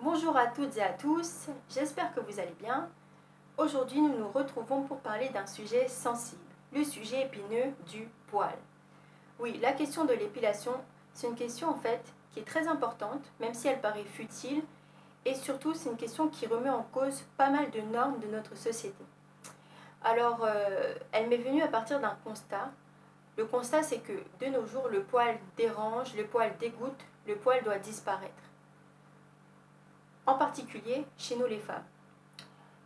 Bonjour à toutes et à tous, j'espère que vous allez bien. Aujourd'hui, nous nous retrouvons pour parler d'un sujet sensible, le sujet épineux du poil. Oui, la question de l'épilation, c'est une question en fait qui est très importante, même si elle paraît futile, et surtout c'est une question qui remet en cause pas mal de normes de notre société. Alors, elle m'est venue à partir d'un constat. Le constat, c'est que de nos jours, le poil dérange, le poil dégoûte, le poil doit disparaître. En particulier chez nous les femmes.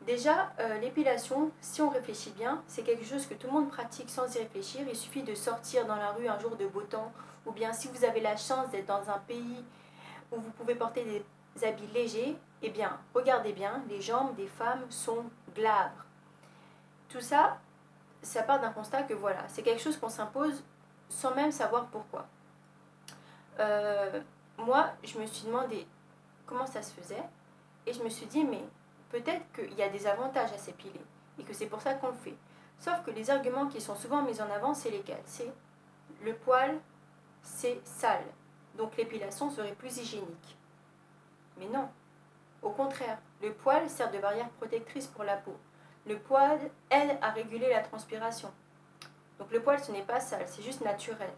Déjà, l'épilation, si on réfléchit bien, c'est quelque chose que tout le monde pratique sans y réfléchir. Il suffit de sortir dans la rue un jour de beau temps, ou bien si vous avez la chance d'être dans un pays où vous pouvez porter des habits légers, eh bien, regardez bien, les jambes des femmes sont glabres. Tout ça, ça part d'un constat que voilà, c'est quelque chose qu'on s'impose sans même savoir pourquoi. Euh, Moi, je me suis demandé comment ça se faisait, et je me suis dit, mais peut-être qu'il y a des avantages à s'épiler et que c'est pour ça qu'on le fait. Sauf que les arguments qui sont souvent mis en avant, c'est lesquels? C'est le poil, c'est sale, donc l'épilation serait plus hygiénique. Mais non, au contraire, le poil sert de barrière protectrice pour la peau. Le poil aide à réguler la transpiration. Donc le poil, ce n'est pas sale, c'est juste naturel.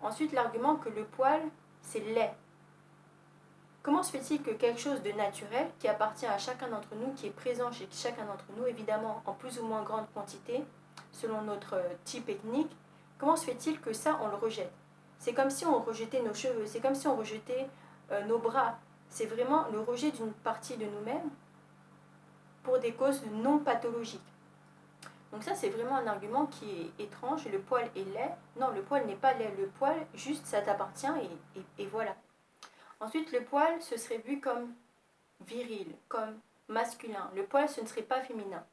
Ensuite, l'argument que le poil, c'est laid. Comment se fait-il que quelque chose de naturel, qui appartient à chacun d'entre nous, qui est présent chez chacun d'entre nous, évidemment en plus ou moins grande quantité, selon notre type ethnique, comment se fait-il que ça, on le rejette? C'est comme si on rejetait nos cheveux, c'est comme si on rejetait nos bras. C'est vraiment le rejet d'une partie de nous-mêmes pour des causes non pathologiques. Donc ça, c'est vraiment un argument qui est étrange. Le poil est laid. Non, le poil n'est pas laid. Le poil, juste, ça t'appartient et voilà. Ensuite, le poil, ce serait vu comme viril, comme masculin. Le poil, ce ne serait pas féminin.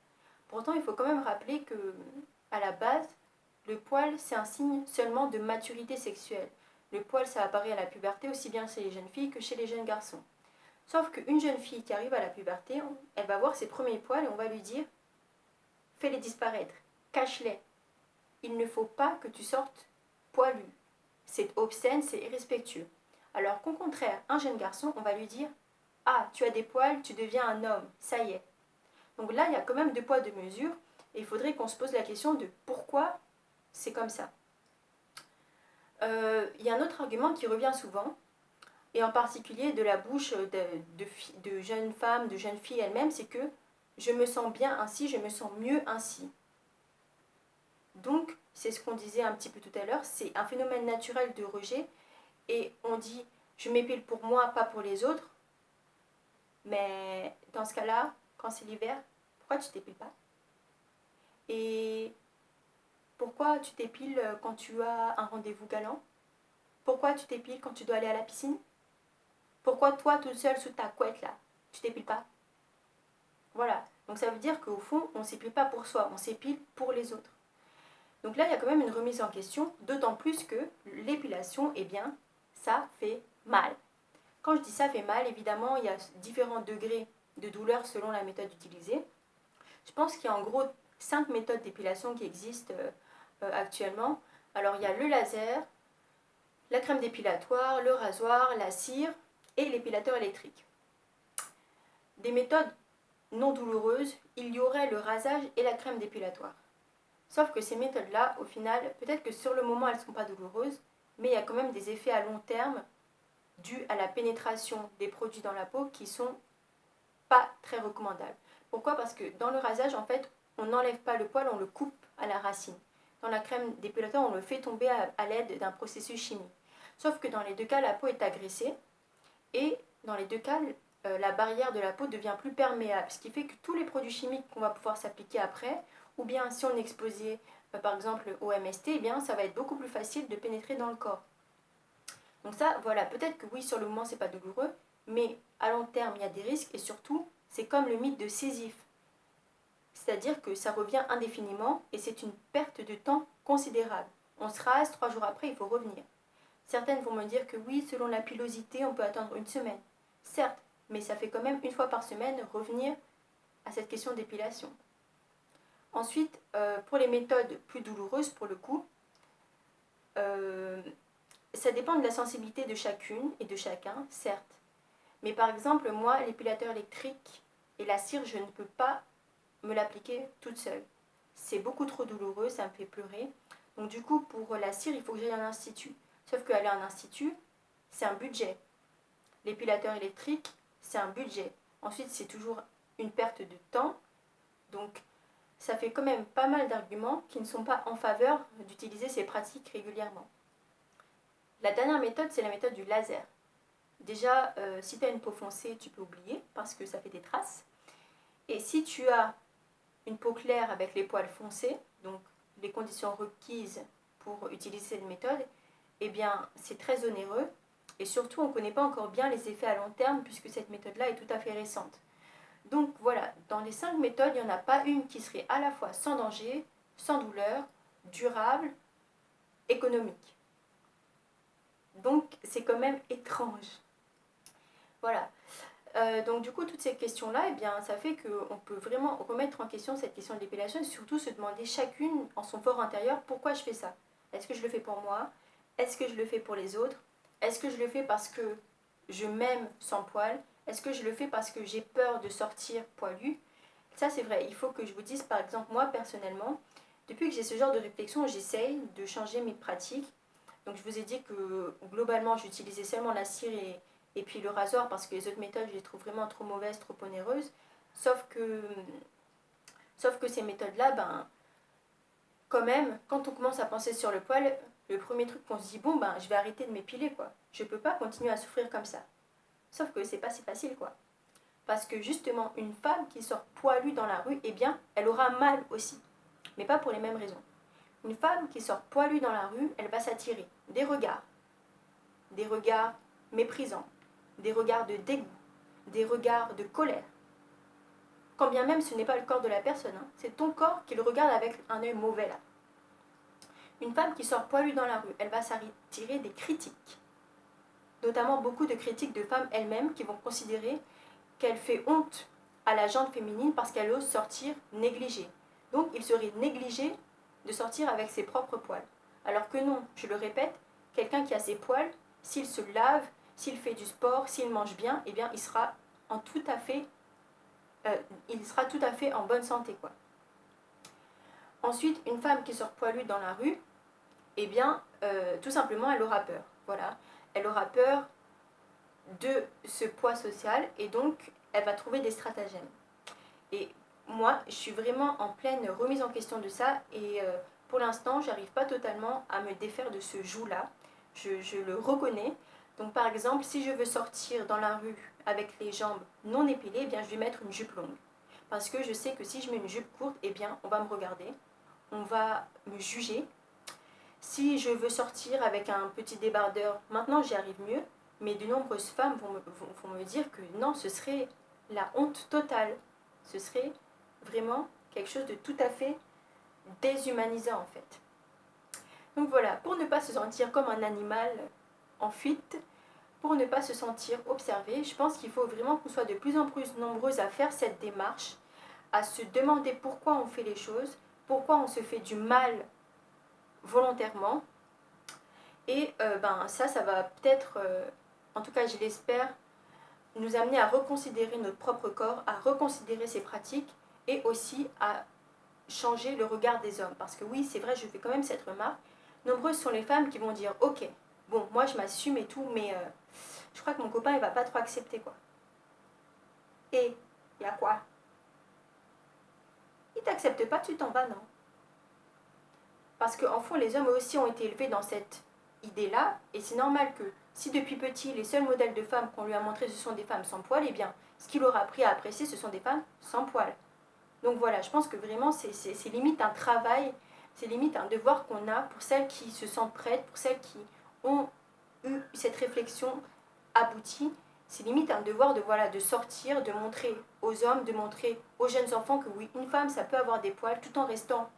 Pourtant, il faut quand même rappeler que, à la base, le poil, c'est un signe seulement de maturité sexuelle. Le poil, ça apparaît à la puberté aussi bien chez les jeunes filles que chez les jeunes garçons. Sauf qu'une jeune fille qui arrive à la puberté, elle va voir ses premiers poils et on va lui dire fais-les disparaître, cache-les. Il ne faut pas que tu sortes poilu. C'est obscène, c'est irrespectueux. Alors qu'au contraire, un jeune garçon, on va lui dire ah, tu as des poils, tu deviens un homme, ça y est. Donc là, il y a quand même deux poids, deux mesures, et il faudrait qu'on se pose la question de pourquoi c'est comme ça. Il y a un autre argument qui revient souvent, et en particulier de la bouche de jeunes femmes, de jeunes filles elles-mêmes, c'est que je me sens bien ainsi, je me sens mieux ainsi. Donc, c'est ce qu'on disait un petit peu tout à l'heure, c'est un phénomène naturel de rejet, et on dit je m'épile pour moi, pas pour les autres, mais dans ce cas-là, quand c'est l'hiver, pourquoi tu t'épiles pas? Et pourquoi tu t'épiles quand tu as un rendez-vous galant? Pourquoi tu t'épiles quand tu dois aller à la piscine? Pourquoi toi, toute seule sous ta couette là, tu t'épiles pas? Voilà. Donc ça veut dire qu'au fond, on ne s'épile pas pour soi, on s'épile pour les autres. Donc là, il y a quand même une remise en question, d'autant plus que l'épilation, eh bien, ça fait mal. Quand je dis ça fait mal, évidemment, il y a différents degrés de douleur selon la méthode utilisée. Je pense qu'il y a en gros 5 méthodes d'épilation qui existent actuellement. Alors il y a le laser, la crème dépilatoire, le rasoir, la cire et l'épilateur électrique. Des méthodes non douloureuses, il y aurait le rasage et la crème dépilatoire. Sauf que ces méthodes-là, au final, peut-être que sur le moment elles ne sont pas douloureuses, mais il y a quand même des effets à long terme dus à la pénétration des produits dans la peau qui sont pas très recommandables. Pourquoi? Parce que dans le rasage, en fait, on n'enlève pas le poil, on le coupe à la racine. Dans la crème dépilatoire, on le fait tomber à l'aide d'un processus chimique. Sauf que dans les deux cas, la peau est agressée et dans les deux cas, la barrière de la peau devient plus perméable, ce qui fait que tous les produits chimiques qu'on va pouvoir s'appliquer après, ou bien si on est exposé par exemple au MST, eh bien, ça va être beaucoup plus facile de pénétrer dans le corps. Donc ça, voilà, peut-être que oui, sur le moment, c'est pas douloureux, mais à long terme, il y a des risques et surtout, c'est comme le mythe de Sisyphe. C'est-à-dire que ça revient indéfiniment et c'est une perte de temps considérable. On se rase, 3 jours après, il faut revenir. Certaines vont me dire que oui, selon la pilosité, on peut attendre une semaine. Certes, mais ça fait quand même une fois par semaine revenir à cette question d'épilation. Ensuite, pour les méthodes plus douloureuses, pour le coup, ça dépend de la sensibilité de chacune et de chacun, certes. Mais par exemple, moi, l'épilateur électrique et la cire, je ne peux pas me l'appliquer toute seule. C'est beaucoup trop douloureux, ça me fait pleurer. Donc du coup, pour la cire, il faut que j'aille à un institut. Sauf qu'aller à un institut, c'est un budget. L'épilateur électrique, c'est un budget. Ensuite, c'est toujours une perte de temps. Donc, ça fait quand même pas mal d'arguments qui ne sont pas en faveur d'utiliser ces pratiques régulièrement. La dernière méthode, c'est la méthode du laser. Déjà, si tu as une peau foncée, tu peux oublier parce que ça fait des traces. Et si tu as une peau claire avec les poils foncés, donc les conditions requises pour utiliser cette méthode, eh bien, c'est très onéreux. Et surtout, on ne connaît pas encore bien les effets à long terme puisque cette méthode-là est tout à fait récente. Donc voilà, dans les 5 méthodes, il n'y en a pas une qui serait à la fois sans danger, sans douleur, durable, économique. Donc c'est quand même étrange. Voilà. Donc du coup, toutes ces questions-là, eh bien, ça fait qu'on peut vraiment remettre en question cette question de l'épilation et surtout se demander chacune en son fort intérieur pourquoi je fais ça. Est-ce que je le fais pour moi? Est-ce que je le fais pour les autres? Est-ce que je le fais parce que je m'aime sans poils? Est-ce que je le fais parce que j'ai peur de sortir poilu? Ça, c'est vrai. Il faut que je vous dise, par exemple, moi, personnellement, depuis que j'ai ce genre de réflexion, j'essaye de changer mes pratiques. Donc, je vous ai dit que, globalement, j'utilisais seulement la cire et puis le rasoir parce que les autres méthodes, je les trouve vraiment trop mauvaises, trop onéreuses. Sauf que, sauf que ces méthodes-là, ben, quand même, quand on commence à penser sur le poil, le premier truc qu'on se dit, bon, ben, je vais arrêter de m'épiler, quoi. Je peux pas continuer à souffrir comme ça. Sauf que c'est pas si facile, quoi. Parce que justement, une femme qui sort poilue dans la rue, eh bien, elle aura mal aussi. Mais pas pour les mêmes raisons. Une femme qui sort poilue dans la rue, elle va s'attirer des regards méprisants, des regards de dégoût, des regards de colère. Quand bien même ce n'est pas le corps de la personne, hein, c'est ton corps qui le regarde avec un œil mauvais là. Une femme qui sort poilue dans la rue, elle va s'attirer des critiques. Notamment beaucoup de critiques de femmes elles-mêmes qui vont considérer qu'elle fait honte à la gente féminine parce qu'elle ose sortir négligée. Donc il serait négligé de sortir avec ses propres poils. Alors que non, je le répète, quelqu'un qui a ses poils, s'il se lave, s'il fait du sport, s'il mange bien, eh bien il sera tout à fait en bonne santé, quoi. Ensuite, une femme qui sort poilue dans la rue, eh bien, tout simplement, elle aura peur. Voilà. Elle aura peur de ce poids social et donc elle va trouver des stratagèmes. Et moi, je suis vraiment en pleine remise en question de ça et pour l'instant, j'arrive pas totalement à me défaire de ce joug-là. Je le reconnais. Donc par exemple, si je veux sortir dans la rue avec les jambes non épilées, eh bien, je vais mettre une jupe longue. Parce que je sais que si je mets une jupe courte, eh bien, on va me regarder, on va me juger. Si je veux sortir avec un petit débardeur, maintenant j'y arrive mieux, mais de nombreuses femmes vont me dire que non, ce serait la honte totale. Ce serait vraiment quelque chose de tout à fait déshumanisant en fait. Donc voilà, pour ne pas se sentir comme un animal en fuite, pour ne pas se sentir observé, je pense qu'il faut vraiment qu'on soit de plus en plus nombreuses à faire cette démarche, à se demander pourquoi on fait les choses, pourquoi on se fait du mal volontairement. Et ça va peut-être, en tout cas je l'espère, nous amener à reconsidérer notre propre corps, à reconsidérer ses pratiques et aussi à changer le regard des hommes. Parce que oui, c'est vrai, je fais quand même cette remarque. Nombreuses sont les femmes qui vont dire, ok, bon, moi je m'assume et tout, mais je crois que mon copain il va pas trop accepter, quoi. Et il y a quoi? Il t'accepte pas, tu t'en vas, non? Parce qu'en fond, les hommes aussi ont été élevés dans cette idée-là, et c'est normal que si depuis petit, les seuls modèles de femmes qu'on lui a montrés, ce sont des femmes sans poils, eh bien, ce qu'il aura appris à apprécier, ce sont des femmes sans poils. Donc voilà, je pense que vraiment, c'est limite un travail, c'est limite un devoir qu'on a pour celles qui se sentent prêtes, pour celles qui ont eu cette réflexion aboutie. C'est limite un devoir de sortir, de montrer aux hommes, de montrer aux jeunes enfants que oui, une femme, ça peut avoir des poils tout en restant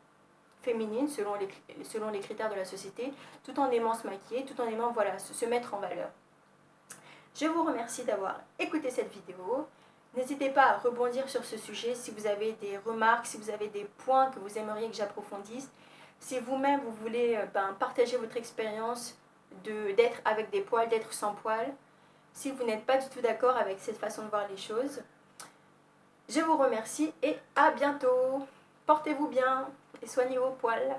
féminine selon les critères de la société, tout en aimant se maquiller, tout en aimant se mettre en valeur. Je vous remercie d'avoir écouté cette vidéo. N'hésitez pas à rebondir sur ce sujet si vous avez des remarques, si vous avez des points que vous aimeriez que j'approfondisse. Si vous-même vous voulez partager votre expérience d'être avec des poils, d'être sans poils, si vous n'êtes pas du tout d'accord avec cette façon de voir les choses. Je vous remercie et à bientôt. Portez-vous bien et soignez vos poils.